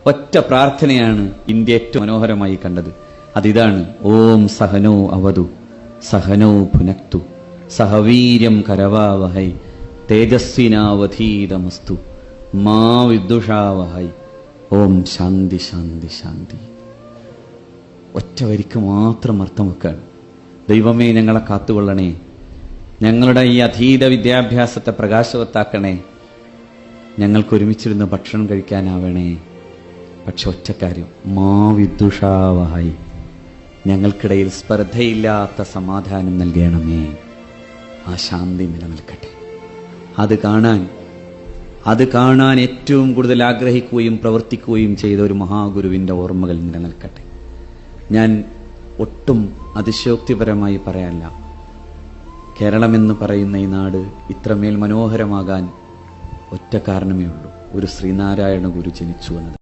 ഒറ്റ പ്രാർത്ഥനയാണ് ഇന്ത്യ ഏറ്റവും മനോഹരമായി കണ്ടത്. അതിതാണ്: ഓം സഹനോ അവതു സഹനോ ഭുനക്തു സഹവീര്യം കരവാവഹൈ തേജസ്വിനാവധീതമസ്തു മാ വിദ്ദുഷാവഹൈ ഓം ശാന്തി ശാന്തി ശാന്തി. ഒറ്റ വരിക്ക് മാത്രം അർത്ഥം വെക്കാണ്. ദൈവമേ, ഞങ്ങളെ കാത്തുകൊള്ളണേ, ഞങ്ങളുടെ ഈ അധീത വിദ്യാഭ്യാസത്തെ പ്രകാശവത്താക്കണേ, ഞങ്ങൾക്ക് ഒരുമിച്ചിരുന്ന് ഭക്ഷണം കഴിക്കാനാവണേ. പക്ഷെ ഒറ്റക്കാര്യം: മാ വിദ്ദുഷാവഹൈ, ഞങ്ങൾക്കിടയിൽ സ്പർദ്ധയില്ലാത്ത സമാധാനം നൽകണമേ. ആ ശാന്തി നിലനിൽക്കട്ടെ. അത് കാണാൻ ഏറ്റവും കൂടുതൽ ആഗ്രഹിക്കുകയും പ്രവർത്തിക്കുകയും ചെയ്ത ഒരു മഹാഗുരുവിൻ്റെ ഓർമ്മകൾ നിലനിൽക്കട്ടെ. ഞാൻ ഒട്ടും അതിശയോക്തിപരമായി പറയാനല്ല, കേരളമെന്ന് പറയുന്ന ഈ നാട് ഇത്രമേൽ മനോഹരമാകാൻ ഒറ്റ കാരണമേ ഉള്ളൂ: ഒരു ശ്രീനാരായണ ഗുരു ജനിച്ചു എന്നത്.